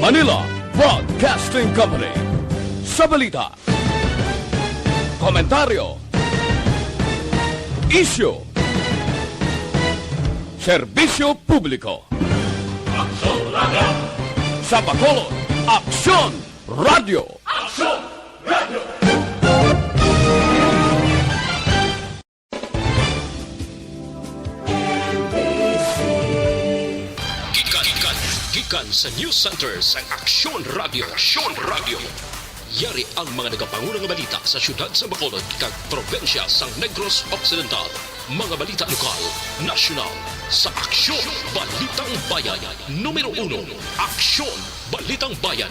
Manila Broadcasting Company. Sa balita, komentaryo, isyu, serbisyo publiko. Aksyon Radio! Sa Bacolod, Aksyon Radio! Aksyon Radio! Gikan sa News Center sa Aksyon Radio. Aksyon Radio. Yari ang mga nagapangulang balita sa syudad sa Bacolod kag probensya sang Negros Occidental. Mga balita lokal, nasyonal sa Aksyon Balitang Bayan. Numero 1, Aksyon Balitang Bayan.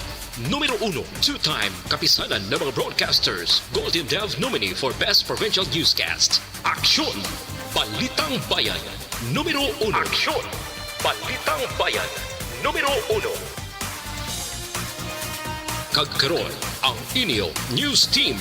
Numero 1, two-time kapisanan ng mga broadcasters, Golden Dove nominee for Best Provincial Newscast. Aksyon Balitang Bayan. Numero 1, Aksyon Balitang Bayan. Numero 1. Kagkaroon ang inyo News Team.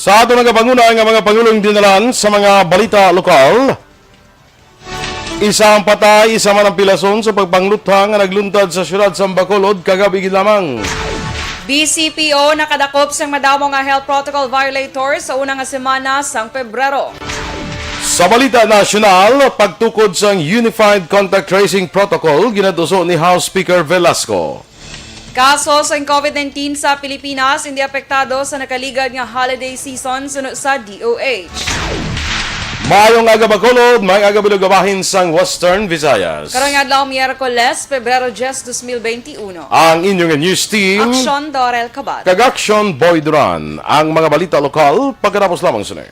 Sa ato nagapanguna ang mga pangulong dinalan sa mga balita lokal. Isang patay, isa man ang pilason sa pagpangluthang nga nagluntad sa syudad sa Bacolod kagabi lamang. BCPO nakadakop sang madamo nga health protocol violators sa unang nga semana sang Pebrero. Sa balita nasyonal, pagtukod sang Unified Contact Tracing Protocol ginatuso ni House Speaker Velasco. Kaso sa COVID-19 sa Pilipinas hindi apektado sa nakaligad nga holiday season sunod sa DOH. Maayong aga Bacolod, may aga bilugabahin sang Western Visayas. Karong adlaw Miyerkules, Pebrero 10, 2021. Ang inyong news team, Aksyon Dorel Cabad. kag-Aksyon Boy Duran. Ang mga balita lokal, pagkatapos lamang sila.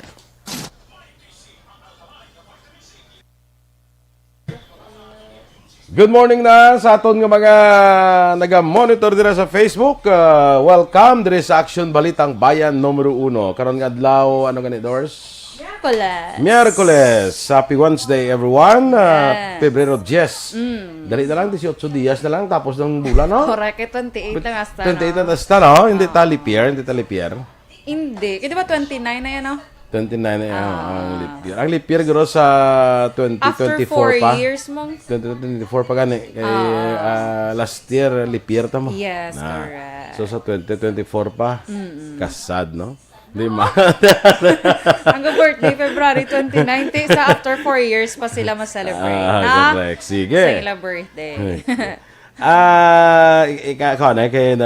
Good morning na sa aton nga mga naga-monitor dira sa Facebook. Welcome diri sa Aksyon Balitang Bayan numero 1. Karon nga adlaw, ano ganit Doors? Miyerkules. Happy Wednesday everyone. Pebrero 10. Dali na lang, 18 dias na lang tapos ng bulan, no? Correct, 28 lang hasta. 28 na hasta, no? Hindi talipyer, hindi talipyer. Hindi. Di ba 29 na yan, no? 29 na yan, ang leap year. Ang leap year garo sa After 2024 pa. 4 years mong. 2024 pa gani. Kay last year, leap year ta mo. Yes, correct. So sa 2024 pa, kasad, no? Di ma. Ang birthday, February 29, sa after 4 years pa sila ma-celebrate. Correct. Sige. Sa ila birthday. Ikaw na, kaya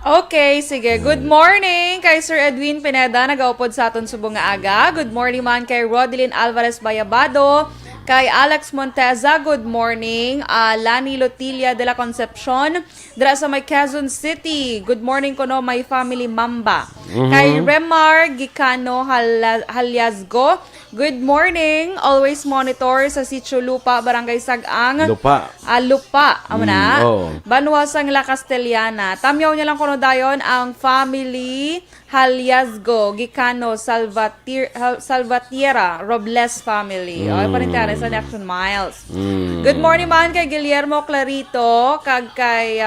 Okay, sige. Good morning kay Sir Edwin Pineda, nagaupod sa aton subong nga aga. Good morning man kay Rodelyn Alvarez Bayabado, kay Alex Monteza, good morning. Lani Lotilia de la Concepcion, dira sa may Quezon City. Good morning ko no, my family Mamba. Kay Remar Gicano Halyazgo, good morning. Always monitor sa Sitio Lupa, Barangay Sagang. Lupa. Lupa, amo na. Oh. Banwasang La Castellana. Tamyaw niya lang kuno dayon ang family Halyazgo, Gicano, Salvatierra, Robles family. Okay, parintara sa Action Miles. Good morning man kay Guillermo Clarito, kag kay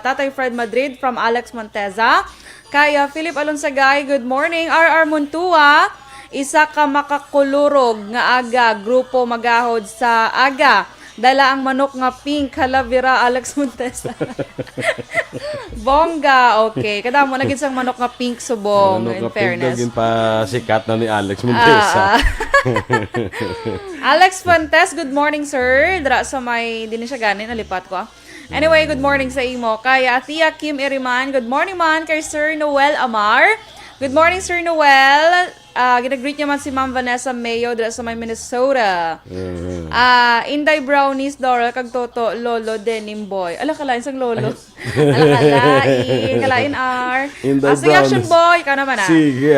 Tatay Fred Madrid from Alex Monteza. Kay Philip Alonsagay, good morning. RR Muntua, isa ka makakulurog nga aga, grupo magahod sa aga. Dala ang manok nga pink, Calavera, Alex Montesa. Bongga, okay. Kada mo naging sang manok nga pink subong, in fairness. Naging pa sikat na ni Alex Montesa. Alex Fuentes, good morning sir. Dara sa may, din siya ganin, nalipat ko. Anyway, good morning sa imo. Kay Tia Kim Iriman, good morning man. Kay Sir Noel Amar, good morning Sir Noel. Ginag-greet niya man si Ma'am Vanessa Mayo dira sa may Minnesota. Inday Brownies Doral kag Toto Lolo Denim Boy. Ala kalain sang lolo. Ala kalain R. Sige Action Boy ka naman Sige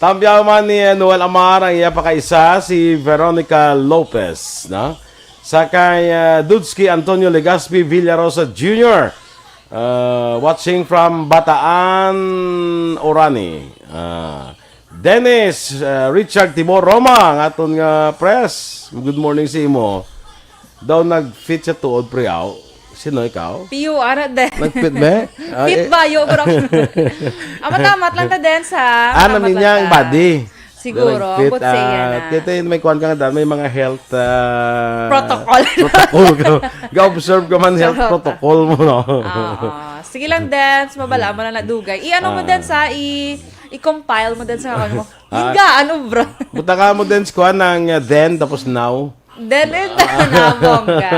Tambyaw man ni Noel Amar ang iya pa kaisa si Veronica Lopez, no? Sa kay Dudski Antonio Legaspi Villarosa Jr. Watching from Bataan, Orani. Dennis Richard Timor Roma, ang aton nga press. Good morning sa imo. Daw nag-fit siya tuod priyaw. Sino ikaw? Piyo, ano din. Nag-fit ba? Fit ba? Yo, bro. Matamat lang ta din sa... Namin niya ang body. Siguro, Nag-fit, but say yan na. Kita may kuhan ka nga may mga health Protocol. Ga-observe ka man health protocol mo, no? Sige lang, dance. Mabala mo na nadugay. I-ano mo din sa i-compile mo din sa ano mo. Hinga, ano bro? Buta ka mo din kuhan ng then tapos now. Then and nabong ka.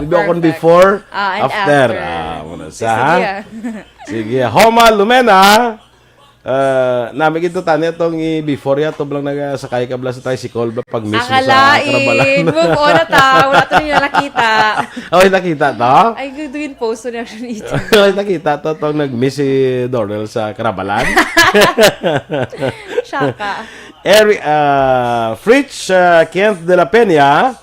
Hindi ako before, And after. Muna sa ha? Sige. Homa Lumena. Namin ito tanya itong before ya to lang nagasakay ka bala sa tricycle pag mismo sa Karabalan. Move on na ta. Wala ito nyo nakita. Okay, nakita to? Ay, good yun post na ito. Okay, nakita to itong nag-miss si Dornel sa Karabalan. Shaka. Fritz Kent de la Peña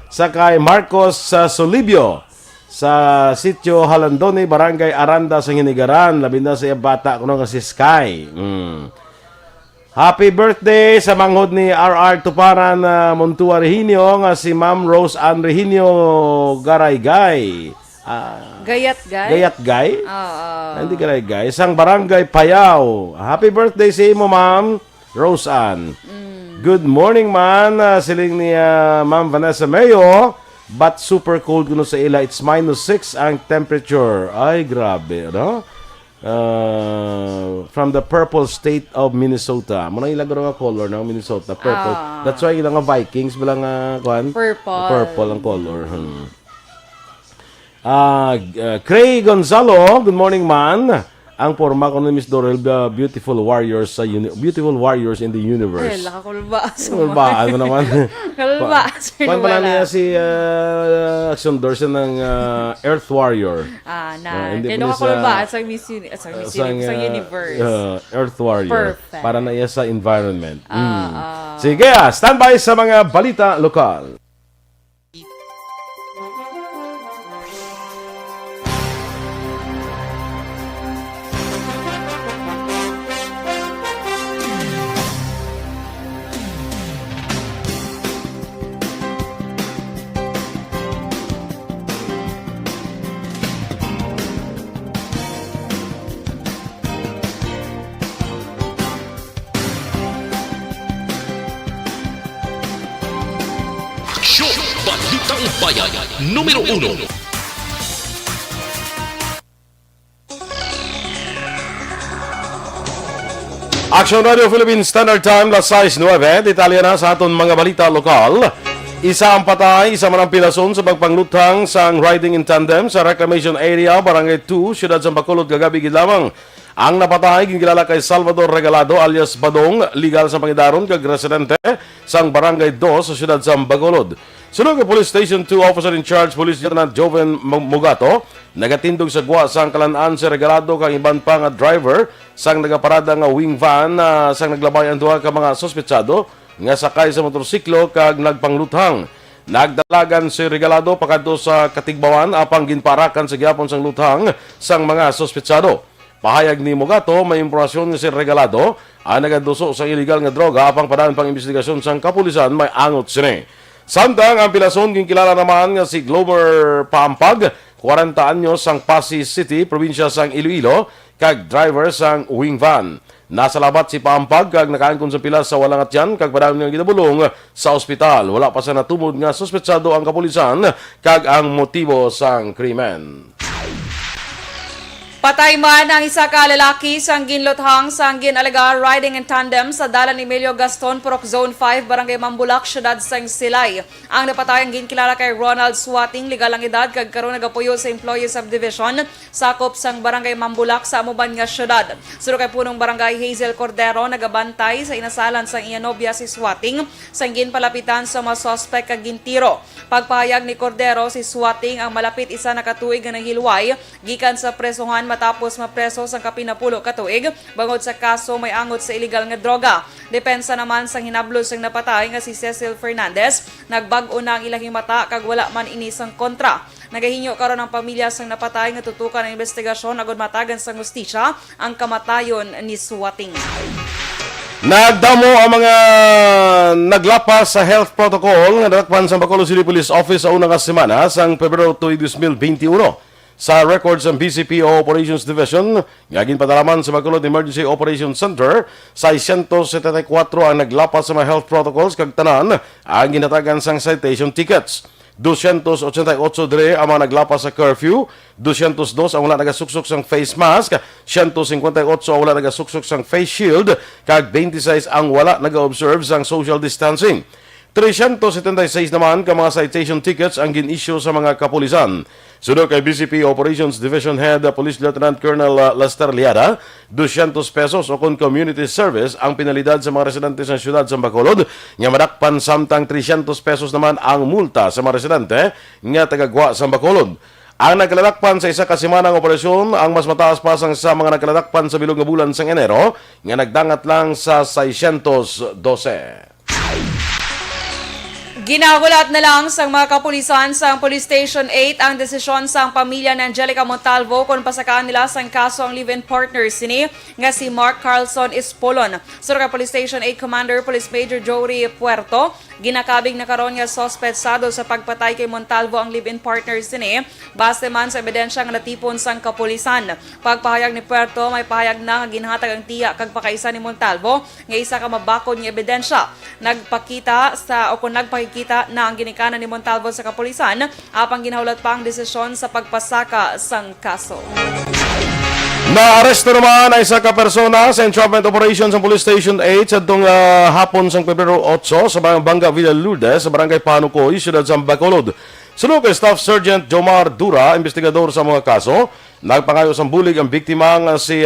sa kay Marcos Solibio sa sitio Halandoni, Barangay Aranda sa Hinigaran, labinda sa bata kuno nga si Sky. Happy birthday sa manghod ni RR Tuparan Montua Rehinio nga si Ma'am Rose Ann Rehinio Garaygay. Gayat-gay? Hindi Garaygay. Isang Barangay Payao. Happy birthday sa imo, Ma'am Rose Ann. Good morning, man. Siling ni Ma'am Vanessa Mayo. But super cold kuno sa ila. It's -6 ang temperature. Ay, grabe, no? From the purple state of Minnesota. Muna ilang nga color ng Minnesota. Purple. That's why ilang nga Vikings bilang kuan. Purple ang color. Cray Gonzalo. Good morning, man. Ang forma ko ni Miss Dorel, beautiful warriors in the universe. Ay, lakakulba. Kulbaan mo naman. Kulba. Kuan pala niya si Action Dorsen ng Earth Warrior. Kaya nakakulba sa Miss Universe. Earth Warrior. Perfect. Para na iya sa environment. Sige, standby sa mga balita lokal. Aksyon! Balitang Bayan, numero 1. Action Radio Philippines Standard Time, las 6:09. Detalye na sa aton mga balita lokal. Isa ang patay, isa man ang pilason sa pagpanglutang sang riding in tandem sa Reclamation Area, Barangay 2, Siyudad San Bacolod, kagabi gid lamang. Ang napatay, ginilala kay Salvador Regalado alias Badong, legal sa pangidaron kag residente sang Barangay 2 sa Siyudad San Bacolod. Sunod ang Police Station 2 Officer in Charge Police Lieutenant Joven Mugato, nagatindog sa gwa sang kalan-an si Regalado kang iban pa nga driver sang nagaparada nga wing van sang naglabay ang duha ka mga sospetsado nga sakay sa motorsiklo kag nagpangluthang. Nagdalagan si Regalado pakadto sa Katigbawan apang ginparakan sa gyapon sang luthang sang mga sospetsado. Pahayag ni Mugato, may impormasyon nga si Regalado ang nagaduso sa illegal nga droga apang padaan pang investigasyon sang kapulisan may angot sini. Samtang ang pilason ginkilala naman nga si Glover Paampag, 40 anyos sang Pasig City, probinsya sang Iloilo, kag driver sang wing van. Nasa labat si Paampag kag nakaangkon sa pilas sa walang atyan kag padaan nga ginabulong sa ospital. Wala pa sa natumod nga suspetsado ang kapulisan kag ang motibo sang krimen. Patay man ang isa ka lalaki sang ginluthang sang ginalaga riding in tandem sa dalan ni Emilio Gaston, Purok Zone 5, Barangay Mambulak, Siyudad sang Silay. Ang napatay ang ginkilala kay Ronald Swating, legal ang edad kag karon nagapuyo sa Employee Subdivision, sakop sang Barangay Mambulak sa amuban nga siyudad. Suro kay punong Barangay Hazel Cordero nagabantay sa inasalan sang iya nobya si Swating sang ginpalapitan sa mga suspect kag gintiro. Pagpahayag ni Cordero, si Swating ang malapit isa na katuig nga nahilway gikan sa presohan matapos mapreso sang kapinapulo katuig bangod sa kaso may angot sa illegal nga droga. Depensa naman sang hinablos sang napatay nga si Cecil Fernandez, nagbag-o na ang ilahing mata kag wala man inisang kontra. Nagahinyo karon ang pamilya sang napatay nga tutukan ang investigasyon agud matagan sang hustisya ang kamatayon ni Swating. Nagdamo ang mga naglapas sa health protocol nga nadakpan sa Bacolod City Police Office sa unang semana sang Pebrero 2, 2021. sa records ng BCPO Operations Division nga ginpadalaman sa Bacolod Emergency Operations Center. 674 ang naglapas sa mga health protocols kag tanan ang ginatagan sang citation tickets. 288 dire ang mga naglapas sa curfew, 202 ang wala nagasuksok sang face mask, 158 ang wala nagasuksok sang face shield, kag 26 ang wala nag-observe sang social distancing. 376 naman ka mga citation tickets ang gin-issue sa mga kapulisan. Sunod kay BCP Operations Division Head Police Lieutenant Colonel Lester Liada, 200 pesos o kung community service ang pinalidad sa mga residente sa siyudad sa Bacolod, nga madakpan samtang 300 pesos naman ang multa sa mga residente nga tagagwa sa Bacolod. Ang nagkaladakpan sa isa ka semanang operasyon ang mas mataas pa sa mga nagkaladakpan sa bilog nga bulan sa Enero nga nagdangat lang sa 612. Ginagulat na lang sa mga kapulisan sa Police Station 8 ang desisyon sa pamilya ni Angelica Montalvo kung pasakaan nila sa kaso ang live-in partner sini nga si Mark Carlson Ispolon. Sa Police Station 8 Commander Police Major Jory Puerto, ginakabing na karon nga sospetsado sa pagpatay kay Montalvo ang live-in partner sini base man sa ebidensya nga natipon sang kapulisan. Pagpahayag ni Puerto, may pahayag na nga ginhatag ang tiya kag pakaisa ni Montalvo nga isa ka mabakod nga ebidensya. Nagpakita na ang ginikanan ni Montalvo sa kapulisan apang ginaulat pa ang desisyon sa pagpasaka sang kaso. Naaresto naman ay isa ka persona sa entrapment operations sa Police Station 8 sa itong hapon sa Pebrero 8 sa Banga Villa Lourdes sa Barangay Panucoy, siyudad sa Bacolod. Sunod kay Staff Sergeant Jomar Dura, investigador sa mga kaso, nagpangayo sa bulig ang biktima nga si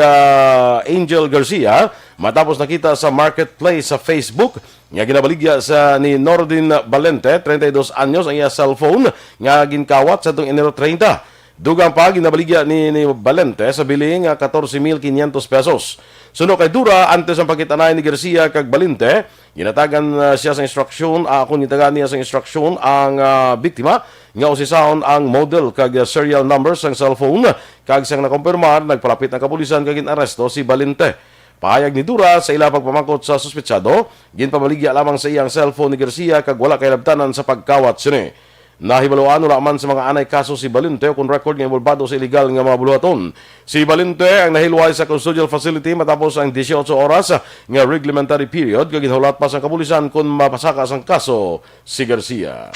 Angel Garcia matapos nakita sa marketplace sa Facebook nga ginabaligya sa ni Nordin Valente, 32 anyos, ang iya cellphone nga ginkawat sa itong Enero 30. Dugang pa, ginabaligya ni Valente sa biling 14,500 pesos. Sunod kay Dura, antes ang pagkitanay ni Garcia kag Valente, ginatagan siya sa instruksyon, kung nitagan niya sa instruksyon ang biktima, nga usisahon ang model kag serial numbers ng cellphone, kag siyang nakumpirmar, nagpalapit ng kapulisan kag inaresto si Valente. Pahayag ni Dura sa ila pagpamangkot sa suspetsado, ginpabaligya lamang sa iyang cellphone ni Garcia kag wala kay labtanan sa pagkawat sini. Nahibaluan wala man sa mga anay kaso si Valente kung record nga involvado sa illegal nga mga buluhaton. Si Valente ang nahilway sa custodial facility matapos ang 18 oras nga reglementary period kag ginhulat pa sa kapulisan kung mapasaka ang kaso si Garcia.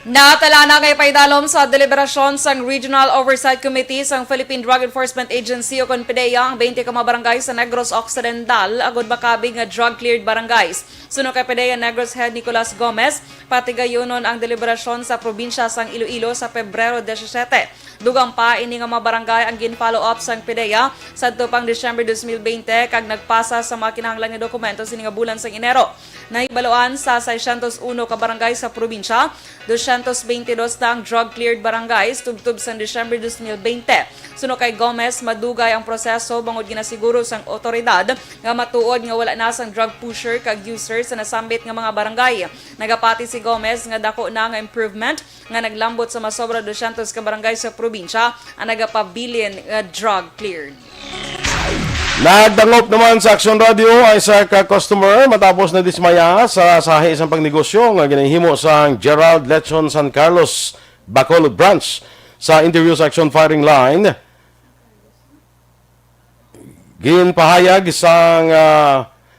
Natala na kay paidalom sa deliberasyon sang Regional Oversight Committee sang Philippine Drug Enforcement Agency o PDEA ang 20 ka mga barangay sa Negros Occidental agod makabing nga drug-cleared barangays. Sunod kay PDEA Negros Head Nicolas Gomez, patigayunon ang deliberasyon sa probinsya sang Iloilo sa Pebrero 17. Dugang pa ini nga mga barangay ang gin-follow up sang PDEA sadto pang Disyembre 2020 kag nagpasa sa mga kinahanglan nga dokumento sini nga bulan sang Enero. Nahibaluan sa 601 ka barangay sa probinsya, 222 na ang drug-cleared barangays tubtub sa Disyembre 2020. Sunod kay Gomez, madugay ang proseso bangod ginasiguro sang otoridad nga matuod nga wala na sang drug pusher kag user sa nasambit nga mga barangay. Nagapati si Gomez nga dako na nga improvement nga naglambot sa masobra 200 ka barangay sa probinsya ang nagapabilin nga drug-cleared. Nagdangop naman sa Action Radio ay sa ka-customer matapos na dismaya sa sahi isang pangnegosyo nga ginahimo sa Gerald Lechon San Carlos Bacolod Branch. Sa interview sa Action Firing Line, ginpahayag sang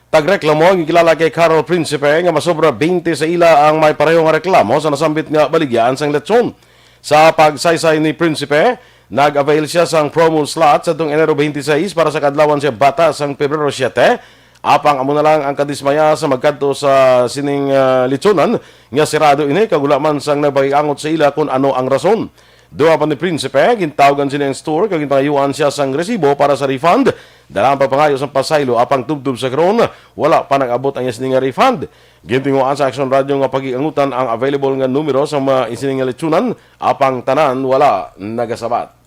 tagreklamo ang kilala kay Carol Principe nga masobra 20 sa ila ang may pareho nga reklamo sa nasambit nga baligyan sang lechon. Sa pagsaysay ni Principe, nag-avail siya sang promo slot sa itong Enero 26 para sa kadlawan siya bata sang Pebrero 7. Apang amo na lang ang kadismaya sa magkadto sa sining lechonan nga sirado ini kagula man sang nabagiangot sa ila kung ano ang rason. Duha pa ni Principe, gintawagan siya ng store kag gintayuan siya sang resibo para sa refund. Dalang pagpangayo sa pasaylo apang tubtub sa karon, wala pa nag-abot ang isining nga refund. Gintinguan sa Action Radio nga pagiangutan ang available nga numero sa mga isining nga lechonan apang tanan wala nagasabat.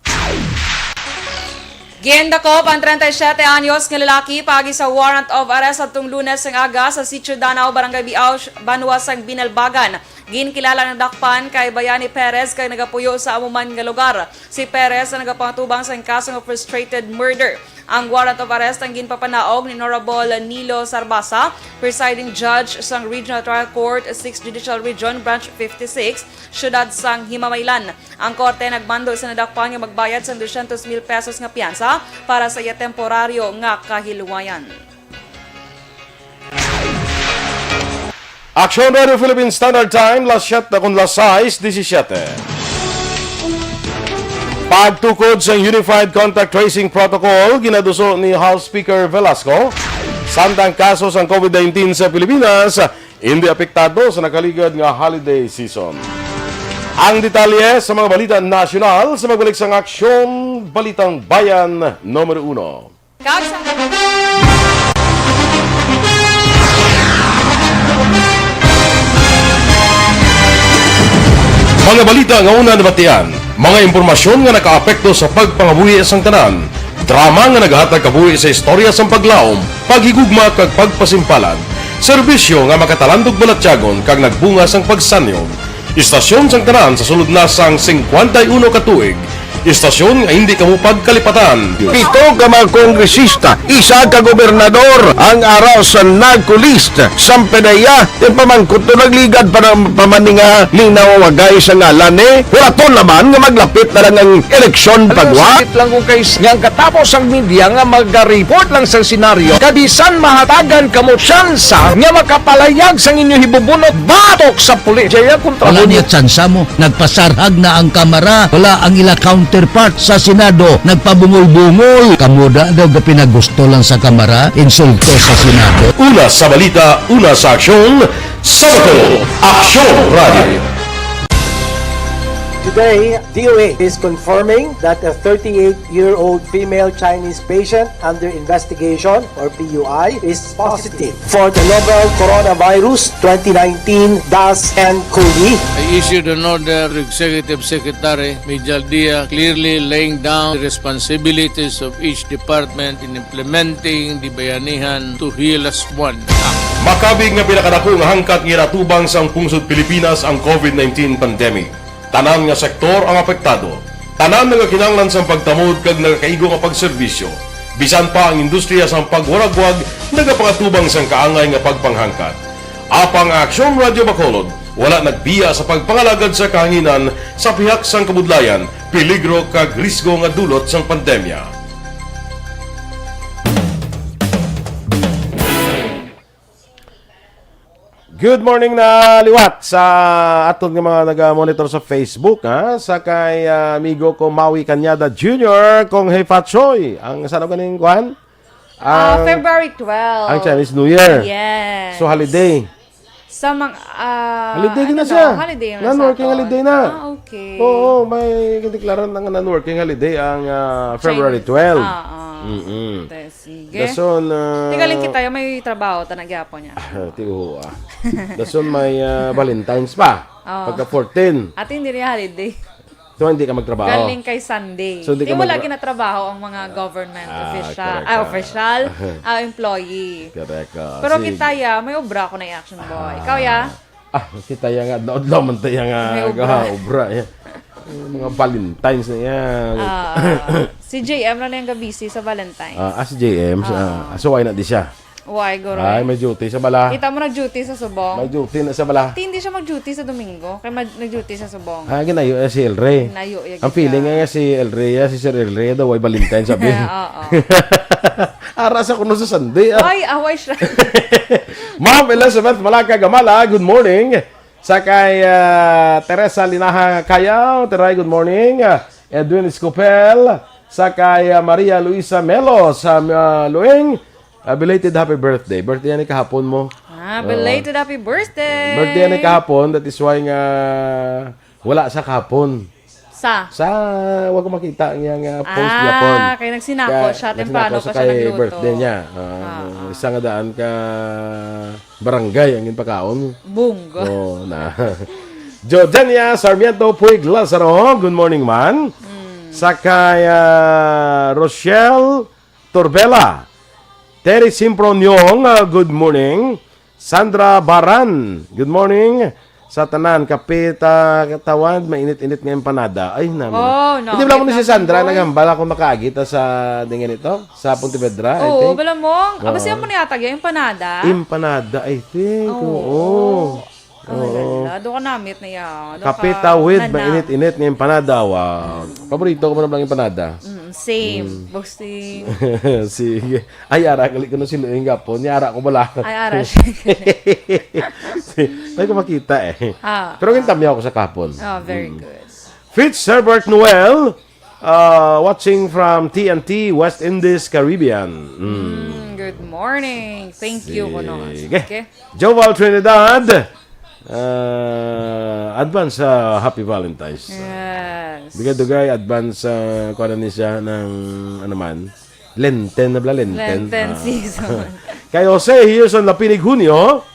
Gendakop ang 37 anyos nga lalaki pagi sa warrant of arrest atong Lunes ng aga sa Sitio Danao, Barangay Biao, Banwa sang Binalbagan. Ginkilala ng dakpan kay Bayani Perez kay nagapuyo sa amuman nga lugar. Si Perez ang nagapatubang sa kaso ng frustrated murder. Ang warrant of arrest ang ginpapanaog ni Honorable Nilo Sarbasa, presiding judge sang Regional Trial Court 6th Judicial Region, Branch 56, syudad sang Himamaylan. Ang korte nagbando sa nadakpan nga magbayad sang 200,000 pesos nga piyansa para sa iya temporaryo nga kahilwayan. Action Radio Philippine Standard Time, las 7 kung las 6:17. Pagtukod sa Unified Contact Tracing Protocol, ginaduso ni House Speaker Velasco, samtang kaso sa COVID-19 sa Pilipinas, hindi apektado sa nakaligad nga holiday season. Ang detalye sa mga balita nasyonal sa magbalik sang Aksyon Balitang Bayan numero 1. Mga balita nga una nabatian, mga impormasyon nga nakaapekto sa pagpangabuhi sang tanan, drama nga naghatag kabuhi sa istorya sang paglaom, paghigugma kag pagpasimpalan, serbisyo nga makatalandog balatyagon kag nagbunga sang pagsanyon, istasyon sang tanan sa sulod na sang 51 ka tuig, istasyon nga hindi kamo pagkalipatan. 7 ka mga kongresista, 1 ka gobernador ang araw sa nagkulist sa pedaya di pamangkot to nagligad para pamaninga linaw wagay sa ngalan wala to naman nga maglapit na lang ang eleksyon pagwa. Sakit lang kung kays nga katapos ang media nga mag-report lang sa senaryo kabisan mahatagan kamo tsansa nga makapalayag sang inyo hibubunot batok sa pulis. Jaya kontra Wala niya tsansa mo. Nagpasarhag na ang kamara. Wala ang ila counterpart sa Senado. Nagpabungol-bungol. Kamuda daw ga pinagusto lang sa kamara. Insulto sa Senado. Una sa balita, una sa aksyon, Sabado, Aksyon Radio. Today, DOA is confirming that a 38-year-old female Chinese patient under investigation, or PUI, is positive for the novel coronavirus 2019-10-CoV. I issued an order to Executive Secretary Major Dia clearly laying down the responsibilities of each department in implementing the Bayanihan to Heal as One Act. Makabig nga pinakadako nga hangkat nga natubang sang pungsod Pilipinas ang COVID-19 pandemic. Tanan nga sektor ang apektado. Tanan nga kinahanglan sang pagtamod kag nagakaigo nga pagserbisyo. Bisan pa ang industriya sang pagwaragwag nagapangatubang sang kaangay nga pagpanghangkat. Apang Aksyon Radio Bacolod wala nagbiya sa pagpangalagad sa kahanginan sa pihak sang kabudlayan, peligro kag risgo nga dulot sang pandemya. Good morning na liwat sa aton nga mga nag-monitor sa Facebook, ha? Sa kay amigo ko Maui Cañada Jr. kong Hey Fatsoy. Ang saan ganing kuhan? February 12. Ang Chinese New Year. Yes. So holiday. Sa mga Holiday na siya. Holiday na Non-working holiday na. Okay. Oo, may deklaran ng non-working holiday ang February 12. Sige. Dason Tigaling kita yung may trabaho tanagyapo niya. tiho Dason may Valentine's pa. Pagka 14. At hindi niya holiday. So hindi ka magtrabaho. Galing kay Sunday. So, di ka Di wala ginatrabaho ang mga government employee. Correct. Pero kita ya, may obra ko na i-action boy. Ikaw ya? Kita yang nga daw man tayo May nga obra. Mga Valentine's na yan. Si JM na yung busy sa Valentine. Si JM. So why na di siya? Why, goro? Ay, may duty sa bala. Kita mo nag-duty sa Subong. May duty na sa bala. Hindi siya mag-duty sa Domingo. Kaya nag-duty sa Subong. Ginayo si El Rey. Ginayo, Ang feeling nga si El Rey, si Sir El Rey daw ay Valentine sabi. Oo. Aras ako no sa Sunday. Ay, away siya. Ma'am Elizabeth Malaka Gamala, good morning. Sa kay Teresa Linaha Kayaw, Teray, good morning. Edwin Escopel, sa kay Maria Luisa Melo, sa Lueng, belated happy birthday. Birthday yan kahapon mo. Belated happy birthday. Birthday yan kahapon, that is why nga wala sa kahapon. Sa, wag ko makita nga post niya po. Kaya nagsinako siya, temprano pa siya nagluto. Birthday niya. Isa nga daan ka barangay ang pagkaon. Bungo. Na. Jordania Sarmiento Puig Lazaro, good morning man. Sa kay Rochelle Torbela, Terry Simpronyong, good morning. Sandra Baran, good morning. sa tanan, kape, tawad, mainit-init ng empanada. Ay, namin. Oh, no. Hindi ba mo ni si Sandra, nagambala kung makaagita sa dingen ito? Sa Pontevedra, I Oo, think. bala mo. Abas mo niyatag yung empanada. Empanada, I think. Oo. Lala, doon ka namit na yan. Kape, tawid, mainit-init ng empanada. Wow. Paborito ko man lang empanada. Same. Boxing. Sige. Ay, ara, kali ko na sinuing gapon. Yara ko bala. Ay, aras. May ko makita eh. Ah. Pero kintamya ako sa kapon. Oh, very good. Fitzherbert Noel, watching from TNT, West Indies, Caribbean. Good morning. Thank you, Kuno. Sige. Joval Trinidad, advance Happy Valentine's. Yes. Bigay-dugay, advance kuha na siya ng, ano man, Lenten na bala, Lenten. Lenten season. Kay Jose, here's on Lapinig, Junio.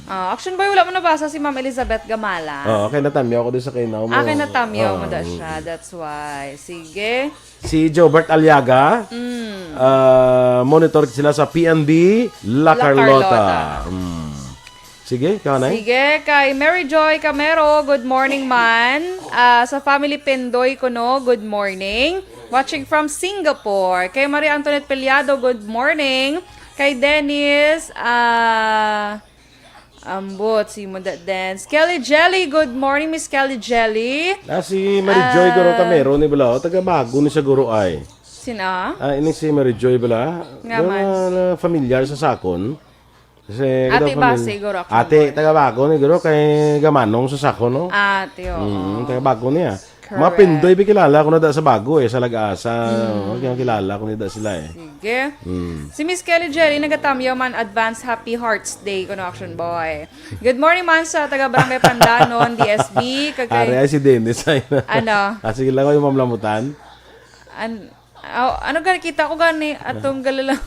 Action boy, wala mo nabasa si Ma'am Elizabeth Gamala. Okay, natamyaw ko din sa kinaw mo. Akin na tamyaw mo da siya. That's why. Sige. Si Jobert Aliaga, monitor sila sa PNB La Carlota. Sige, ikaw na. Sige, kay Mary Joy Camero, good morning man. Sa family Pendoy Kuno, good morning. Watching from Singapore. Kay Maria Antoinette Peliado, good morning. Kay Dennis, ambot, si Muda Dance. Kelly Jelly, good morning, Miss Kelly Jelly. Si Mary Joy Guro Camero ni Bala, taga bago ni sa Guro ay. Sina? Ini si Mary Joy Bala, Nga man. familiar sa sakon. Kasi, Ate ba siguro ako? Ate, taga bago ni Guro kay Gamanong sa sakon, no? Ate, oo. Taga bago niya. Correct. Mga Pindoy, kilala ko na da sa bago sa Lag-asa. Kilala ko na da sila eh. Sige. Si Miss Kelly Jelly, nagatamyo man advance Happy Hearts Day kuno Action Boy. Good morning man sa taga Barangay Pandanon, DSB. Ari ay si Dennis ay na. Ano? Sige lang ko yung mamlamutan. Ano gani kita ko gani atong galalaw.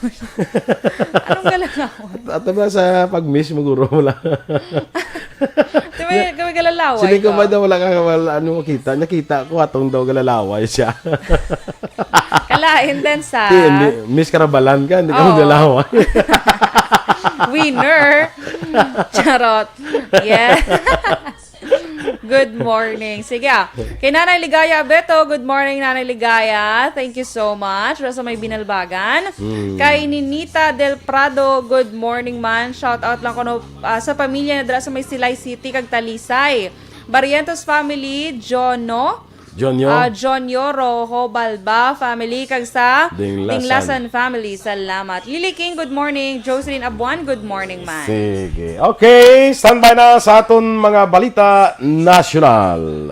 Anong galalaw? At ba sa pag-miss mo guro mo lang. May galalaway. Sili ko ba daw wala ka ano makita? Nakita ko atong daw galalaway siya. Kalain din sa Miss Karabalan ka, hindi ka magalaway. Winner. Charot. Yeah. Good morning. Sige. Kay Nanay Ligaya Beto, good morning Nanay Ligaya. Thank you so much. Sa may binalbagan. Kay Ninita Del Prado, good morning man. Shout out lang ko no, sa pamilya na dala sa may Silay City kag Talisay. Barrientos family, Jonyo Rojo Balba family kag sa Dinglasan family. Salamat. Lily King, good morning. Jocelyn Abuan, good morning man. Sige. Okay, standby na sa aton mga balita national.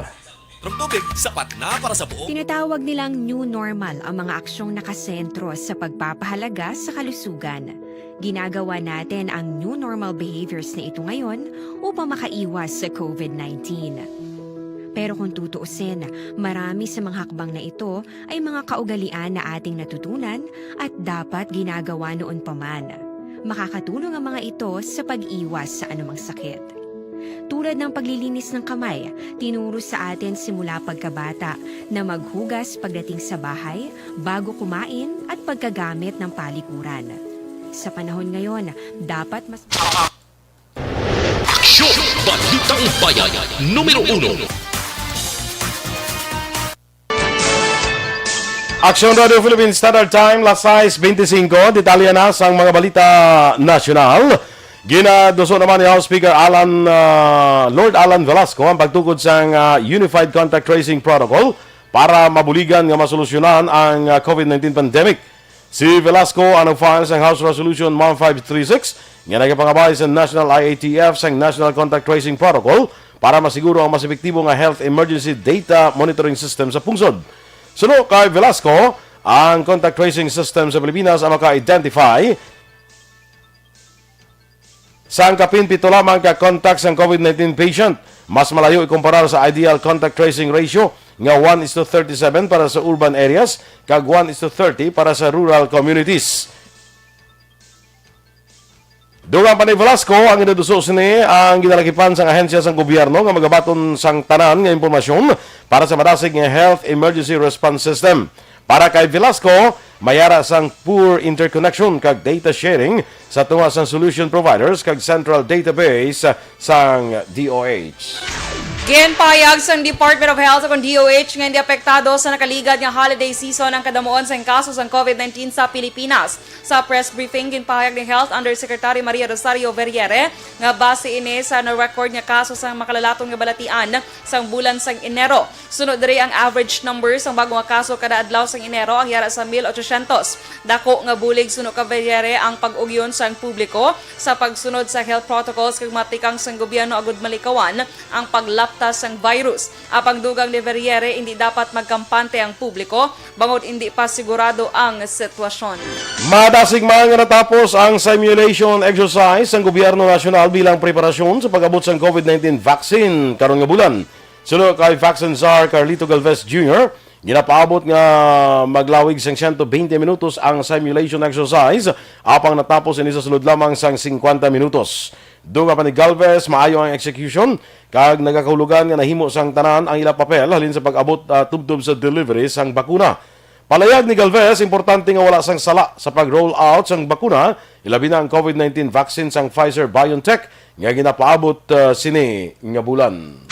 Tubig, sapat na para sa buong. Tinatawag nilang new normal ang mga aksyong nakasentro sa pagpapahalaga sa kalusugan. Ginagawa natin ang new normal behaviors na ito ngayon upang makaiwas sa COVID-19. Pero kung tutuusin, marami sa mga hakbang na ito ay mga kaugalian na ating natutunan at dapat ginagawa noon pa man. Makakatulong ang mga ito sa pag-iwas sa anumang sakit. Tulad ng paglilinis ng kamay, tinuro sa atin simula pagkabata na maghugas pagdating sa bahay, bago kumain at pagkagamit ng palikuran. Sa panahon ngayon, dapat mas... Aksyon! Balitang Bayan, numero 1. Action Radio Philippines Standard Time, last size 25. Detalya na sa mga balita national. Ginaduso naman ni House Speaker Lord Alan Velasco ang pagtukod sa Unified Contact Tracing Protocol para mabuligan nga masolusyonan ang COVID-19 pandemic. Si Velasco ang nag-file sa House Resolution 1536 nga nagapangabay sa National IATF sa National Contact Tracing Protocol para masiguro ang mas epektibo nga health emergency data monitoring system sa pungsod. Suno kay Velasco, ang contact tracing system sa Pilipinas ang maka-identify sa angkapin 7 lamang ka contacts ng COVID-19 patient. Mas malayo ikumpara sa ideal contact tracing ratio nga 1:37 para sa urban areas kag 1:30 para sa rural communities. Dugang pa ni Velasco, ang inaduso sini ang ginalakipan sa ahensya sa gobyerno nga magabaton sang tanan nga impormasyon para sa madasig nga health emergency response system. Para kay Velasco, mayara sang poor interconnection kag data sharing sa tunga sang solution providers kag central database sang DOH. Ginpahayag sa Department of Health o DOH nga hindi apektado sa nakaligad nga holiday season ang kadamuon sa kaso sa COVID-19 sa Pilipinas. Sa press briefing, ginpahayag ni Health Undersecretary Maria Rosario Verriere nga base ini sa na-record nga kaso sa makalalatong nga balatian sa bulan sa Enero. Sunod diri ang average numbers ang bagong nga kaso kada adlaw sa Enero ang yara sa 1,800. Dako nga bulig suno ka Verriere ang pag-ugyon sa publiko sa pagsunod sa health protocols kag matikang sang gobyerno agud malikawan ang paglaptas sang virus. Apang dugang ni Verriere, hindi dapat magkampante ang publiko bangod hindi pa sigurado ang sitwasyon. Madasig man nga natapos ang simulation exercise ng gobyerno nasyonal bilang preparasyon sa pag-abot sa COVID-19 vaccine karon nga bulan. Sunod kay Vaccine Czar Carlito Galvez Jr., ginapaabot nga maglawig sang 120 minutos ang simulation exercise apang natapos ini sa sulod lamang sang 50 minutos. Duga pa ni Galvez, maayo ang execution kag nagakahulugan nga nahimo sang tanan ang ila papel halin sa pag-abot tubtob sa delivery sang bakuna. Palayag ni Galvez, importante nga wala sang sala sa pag-roll out sang bakuna, ilabi na ang COVID-19 vaccine sang Pfizer-BioNTech nga ginapaabot sini nga bulan.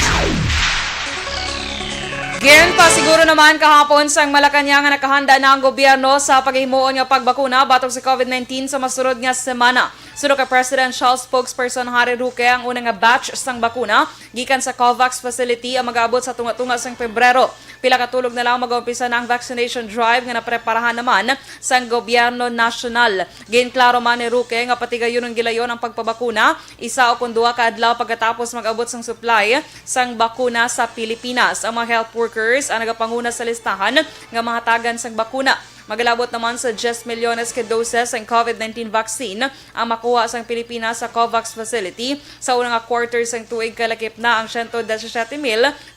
Pasiguro naman kahapon sang Malacañang nga nakahanda na ang gobyerno sa paghimuon nga pagbakuna batok sa COVID-19 sa masunod nga semana. Sunod kay Presidential Spokesperson Harry Roque, ang unang nga batch sang bakuna gikan sa COVAX facility ang mag-abot sa tunga-tunga sang Pebrero. Pila ka tulog na lang mag-umpisa na ang vaccination drive nga napreparahan naman sang gobyerno nasyonal. Ginklaro man ni Roque nga patigayon ang gilayon ang pagpabakuna, isa o kundua ka adlaw pagkatapos mag-abot sang supply sang bakuna sa Pilipinas. Ang mga health workers ang nagapanguna sa listahan nga mahatagan sang bakuna. Magalabot naman sa 10 milyones ka doses ng COVID-19 vaccine ang makuha sa Pilipinas sa COVAX facility. Sa unang quarter sang tuig kalakip na ang 117,000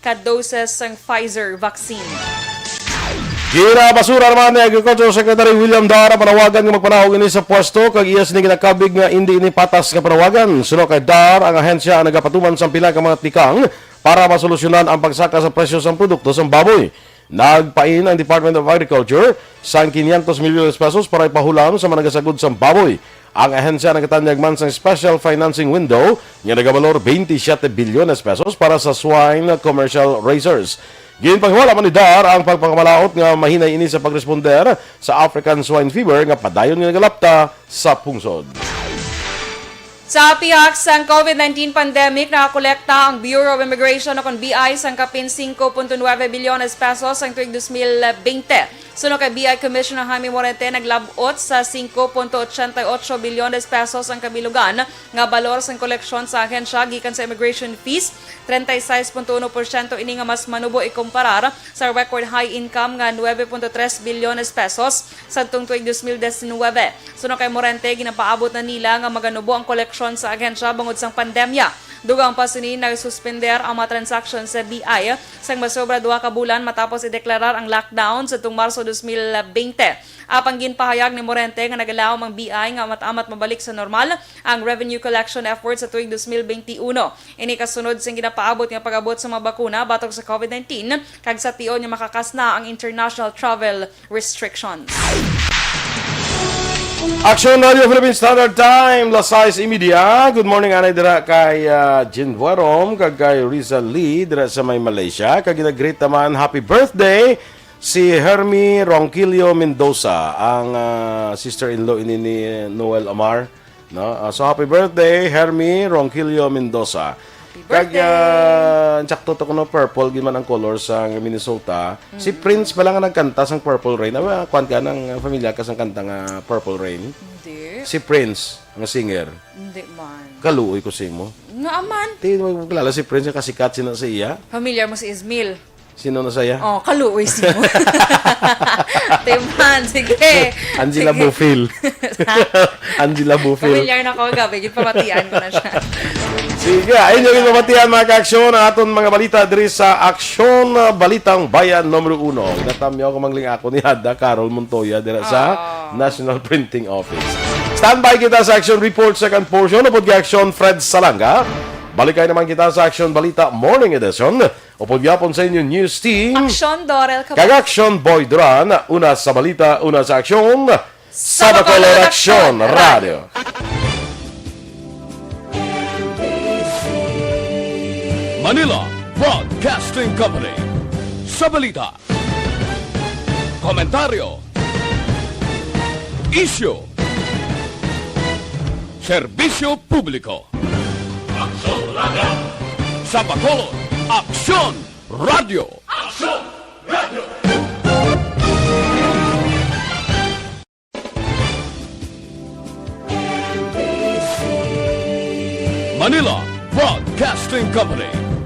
ka doses ng Pfizer vaccine. Gira basura naman ni Agriculture Secretary William Dar panawagan nga magpanahog ini sa pwesto kag iyas ni ginakabig nga hindi ini patas nga panawagan. Sunod kay Dar, ang ahensya ang nagapatuman sa pila ka mga tikang para masolusyonan ang pagsaka sa presyo sa produkto sa baboy. Nagpain ang Department of Agriculture sa 500 milyones pesos para ipahulam sa managasagod sa baboy. Ang ahensya nagkatanyag man sa special financing window nga nagabalor 27 bilyones pesos para sa swine commercial raisers. Ginpanghiwala man ni Dar ang pagpangmalaot nga mahinay ini sa pagresponder sa African swine fever nga padayon nga nagalapta sa pungsod. Sa pihak sang COVID-19 pandemic, nakakolekta ang Bureau of Immigration o BI sang kapin 5.9 bilyones pesos ang tuig 2020. Sunod kay BI Commissioner Jaime Morente, naglabot sa 5.88 bilyones pesos ang kabilugan nga balor sang koleksyon sa ahensya gikan sa immigration fees. 36.1% ini nga mas manubo ikumparar sa record high income nga 9.3 bilyones pesos sa tuig 2019. Sunod kay Morente, ginapaabot na nila nga maganubo ang koleksyon sa ahensya bangod sang pandemya. Dugang pa sini nagsuspender ang mga transaction sa BI sang masobra 2 ka bulan matapos ideklarar ang lockdown sa tung Marso 2020. Apang ginpahayag ni Morente nga nagalaw ang BI nga amat-amat mabalik sa normal ang revenue collection efforts sa tuig 2021. Ini kasunod sing ginapaabot nga pag-abot sa mga bakuna batok sa COVID-19 kag sa tion nga makakas na ang international travel restrictions. Action Radio Philippine Standard Time, las 6:30. Good morning, anay dira kay Jin Buarom, kag kay Rizal Lee, dira sa may Malaysia. Kag gina-greet naman, happy birthday si Hermie Ronquillo Mendoza, ang sister-in-law ini ni Noel Amar. No? So happy birthday, Hermie Ronquillo Mendoza. Kag sakto to kuno purple giman ang color sa Minnesota. Si Prince pala nga nagkanta sang Purple Rain. Kwan ka ng pamilya ka sang kanta nga Purple Rain? Hindi. Si Prince, ang singer. Hindi man. Kaluoy ko simo. Nga aman. Di mo kilala si Prince, yung kasikat sino sa iya. Familiar mo si Ismail. Sino na saya? Oh, kaluoy si mo. Timan, sige. Angela Bufil. Angela Bufil. Familiar na ko gabi, pamatian ko na siya. Sige, ayun yung pamatian mga ka-aksyon ang aton mga balita diri sa Aksyon Balitang Bayan numero 1. Natamyo ko mangling ako ni Hada Carol Montoya dira sa National Printing Office. Standby kita sa Action Report second portion upod kay Aksyon Fred Salanga. Balikay naman kita sa Action Balita Morning Edition. Upod yapon sa inyo news team. Aksyon, Dorel. Kag-Action Boy Duran. Una sa balita, una sa aksyon. Sa Bacolod Action Radio. Manila Broadcasting Company. Sa balita, komentaryo, issue, serbisyo publiko. Aksyon Radio. Sa Bacolod, Aksyon Radio. Aksyon Radio. Manila Broadcasting Company.